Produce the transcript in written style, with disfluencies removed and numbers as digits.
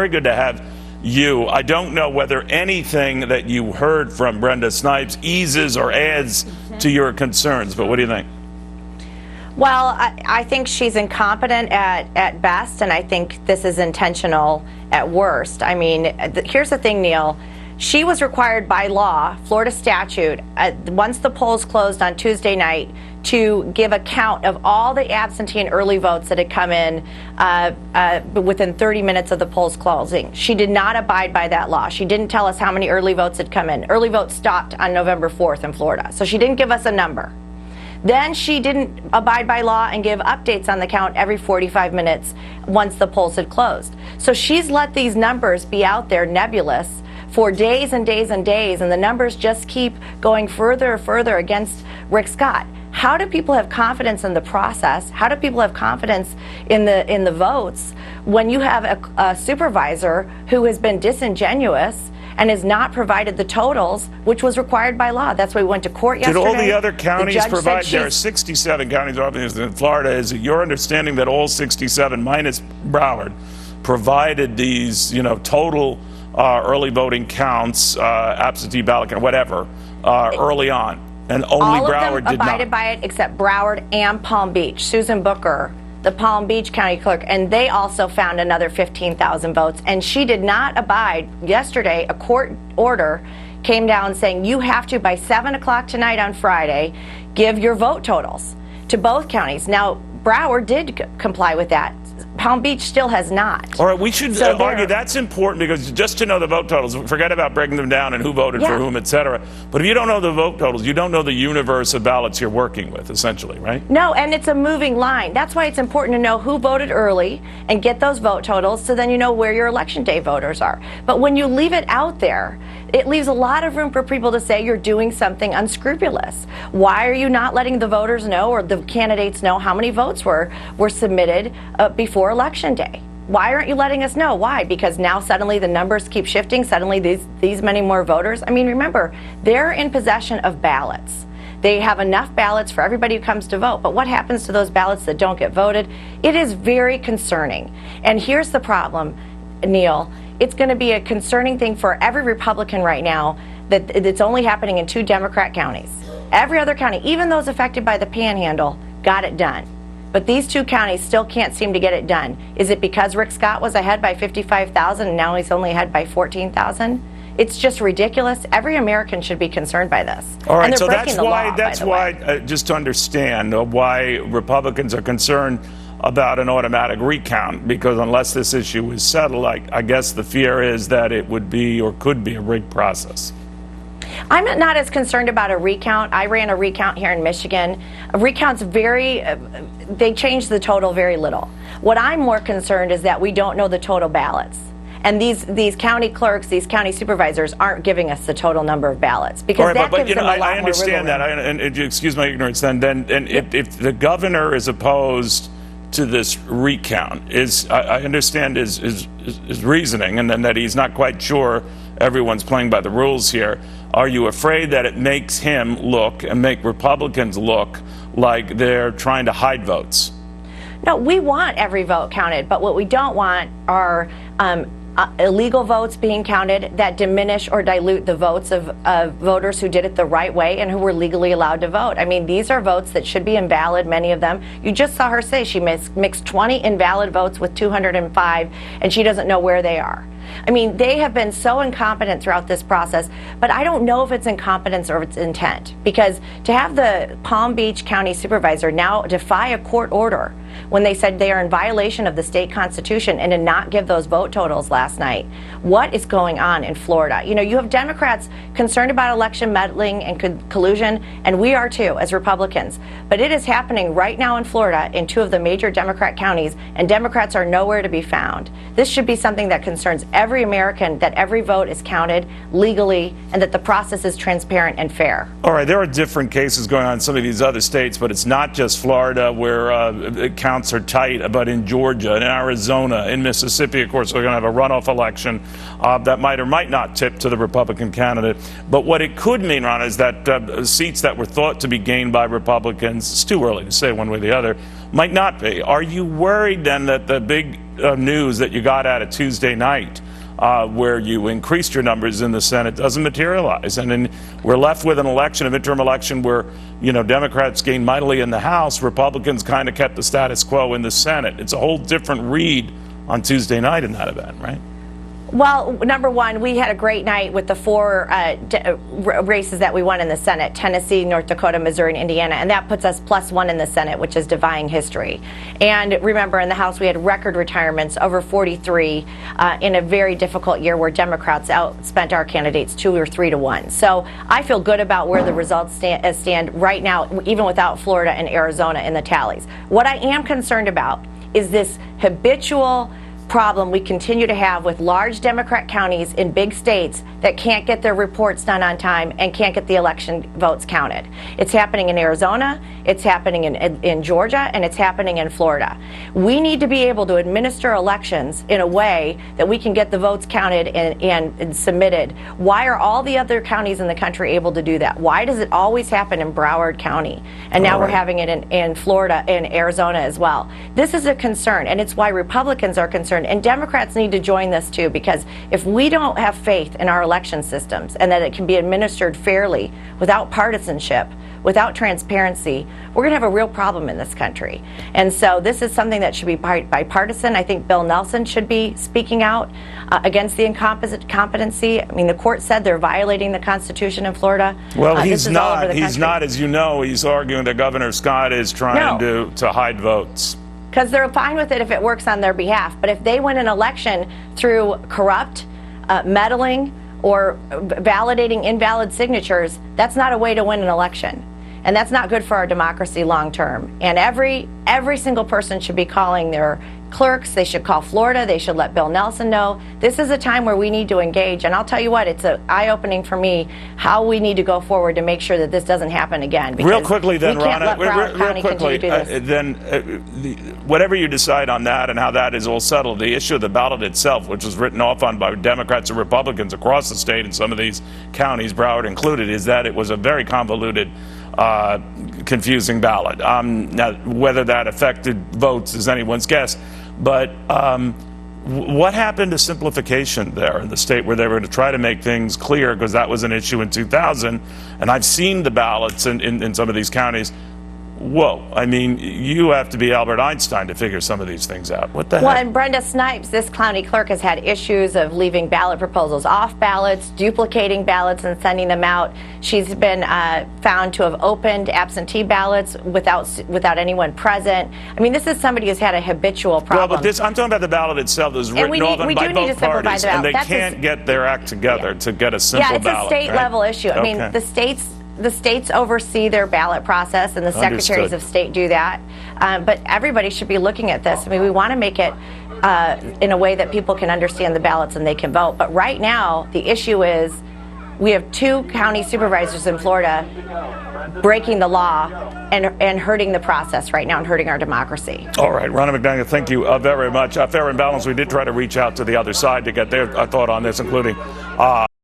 Very good to have you. I don't know whether anything that you heard from Brenda Snipes eases or adds to your concerns, but what do you think? Well, I think she's incompetent at best, and I think this is intentional at worst. I mean, here's the thing, Neil. She was required by law, Florida statute, once the polls closed on Tuesday night, to give a count of all the absentee and early votes that had come in within 30 minutes of the polls closing. She did not abide by that law. She didn't tell us how many early votes had come in. Early votes stopped on November 4th in Florida, so she didn't give us a number. Then she didn't abide by law and give updates on the count every 45 minutes once the polls had closed. So she's let these numbers be out there nebulous for days and days and days, and the numbers just keep going further and further against Rick Scott. How do people have confidence in the process? How do people have confidence in the votes when you have a supervisor who has been disingenuous and has not provided the totals, which was required by law? That's why we went to court yesterday. Did all the other counties provide? There are 67 counties in Florida. Is it your understanding that all 67, minus Broward, provided these, total early voting counts, absentee ballot, whatever, early on? And only Broward did not. All of them abided by it except Broward and Palm Beach. Susan Booker, the Palm Beach County Clerk, and they also found another 15,000 votes. And she did not abide. Yesterday, a court order came down saying you have to, by 7 o'clock tonight on Friday, give your vote totals to both counties. Now, Broward did comply with that. Palm Beach still has not. All right, we should argue that's important, because just to know the vote totals, forget about breaking them down and who voted for whom, et cetera. But if you don't know the vote totals, you don't know the universe of ballots you're working with, essentially, right? No, and it's a moving line. That's why it's important to know who voted early and get those vote totals, so then you know where your election day voters are. But when you leave it out there, it leaves a lot of room for people to say you're doing something unscrupulous. Why are you not letting the voters know, or the candidates know, how many votes were submitted before Election Day? Why aren't you letting us know? Why? Because now suddenly the numbers keep shifting. Suddenly these many more voters. I mean, remember, they're in possession of ballots. They have enough ballots for everybody who comes to vote. But what happens to those ballots that don't get voted? It is very concerning. And here's the problem, Neil. It's going to be a concerning thing for every Republican right now that it's only happening in 2 Democrat counties. Every other county, even those affected by the Panhandle, got it done. But these 2 counties still can't seem to get it done. Is it because Rick Scott was ahead by 55,000 and now he's only ahead by 14,000? It's just ridiculous. Every American should be concerned by this. All right, so that's why, just to understand why Republicans are concerned about an automatic recount, because unless this issue is settled, I guess the fear is that it would be or could be a rigged process. I'm not as concerned about a recount. I ran a recount here in Michigan. A recount's they changed the total very little. What I'm more concerned is that we don't know the total ballots. And these county clerks, these county supervisors aren't giving us the total number of ballots, because that gives them a lot more. I understand that. And excuse my ignorance. Then if the governor is opposed to this recount, I understand his reasoning, and then that he's not quite sure everyone's playing by the rules here. Are you afraid that it makes him look and make Republicans look like they're trying to hide votes? No, we want every vote counted, but what we don't want are illegal votes being counted that diminish or dilute the votes of voters who did it the right way and who were legally allowed to vote. I mean, these are votes that should be invalid, many of them. You just saw her say she mixed 20 invalid votes with 205, and she doesn't know where they are. I mean, they have been so incompetent throughout this process, but I don't know if it's incompetence or if it's intent, because to have the Palm Beach County Supervisor now defy a court order when they said they are in violation of the state constitution and to not give those vote totals last night. What is going on in Florida? You have Democrats concerned about election meddling and collusion, and we are too as Republicans. But it is happening right now in Florida in 2 of the major Democrat counties, and Democrats are nowhere to be found. This should be something that concerns every American, that every vote is counted legally and that the process is transparent and fair. All right, there are different cases going on in some of these other states, but it's not just Florida where counts are tight, but in Georgia, in Arizona, in Mississippi, of course, we're going to have a runoff election that might or might not tip to the Republican candidate. But what it could mean, Ron, is that seats that were thought to be gained by Republicans, it's too early to say one way or the other, might not be. Are you worried then that the big news that you got out of Tuesday night, where you increased your numbers in the Senate, doesn't materialize. And then we're left with an election, a midterm election, where, Democrats gained mightily in the House. Republicans kind of kept the status quo in the Senate. It's a whole different read on Tuesday night in that event, right? Well, number one, we had a great night with the four races that we won in the Senate: Tennessee, North Dakota, Missouri, and Indiana. And that puts us +1 in the Senate, which is defying history. And remember, in the House, we had record retirements, over 43, in a very difficult year where Democrats outspent our candidates 2 or 3 to 1. So I feel good about where the results stand right now, even without Florida and Arizona in the tallies. What I am concerned about is this habitual problem we continue to have with large Democrat counties in big states that can't get their reports done on time and can't get the election votes counted. It's happening in Arizona, it's happening in Georgia, and it's happening in Florida. We need to be able to administer elections in a way that we can get the votes counted and submitted. Why are all the other counties in the country able to do that? Why does it always happen in Broward County? And now we're having it in Florida and Arizona as well. This is a concern, and it's why Republicans are concerned. And Democrats need to join this too, because if we don't have faith in our election systems and that it can be administered fairly, without partisanship, without transparency, we're going to have a real problem in this country. And so this is something that should be bipartisan. I think Bill Nelson should be speaking out against the incompetency. I mean, the court said they're violating the Constitution in Florida. Well, he's not. He's not, as you know. He's arguing that Governor Scott is trying to hide votes. Because they're fine with it if it works on their behalf. But if they win an election through corrupt, meddling, or validating invalid signatures, that's not a way to win an election. And that's not good for our democracy long term. And every single person should be calling their clerks. They should call Florida. They should let Bill Nelson know. This is a time where we need to engage. And I'll tell you what, it's eye-opening for me how we need to go forward to make sure that this doesn't happen again. Real quickly then, Ronna, real quickly, whatever you decide on that and how that is all settled, the issue of the ballot itself, which was written off on by Democrats and Republicans across the state in some of these counties, Broward included, is that it was a very convoluted, confusing ballot. Now, whether that affected votes is anyone's guess. But what happened to simplification there in the state where they were going to try to make things clear, because that was an issue in 2000, and I've seen the ballots in some of these counties. Whoa, I mean, you have to be Albert Einstein to figure some of these things out. What the heck? Well, and Brenda Snipes, this county clerk, has had issues of leaving ballot proposals off ballots, duplicating ballots and sending them out. She's been found to have opened absentee ballots without anyone present. I mean, this is somebody who's had a habitual problem. Well, but I'm talking about the ballot itself that was written off by both parties, and they can't get their act together to get a simple ballot. Yeah, it's a state-level issue. I mean, the states oversee their ballot process, and the secretaries of state do that. But everybody should be looking at this. I mean, we want to make it in a way that people can understand the ballots and they can vote. But right now, the issue is we have 2 county supervisors in Florida breaking the law and hurting the process right now and hurting our democracy. All right, Ronna McDaniel, thank you very much. Fair and Balanced, we did try to reach out to the other side to get their thought on this, including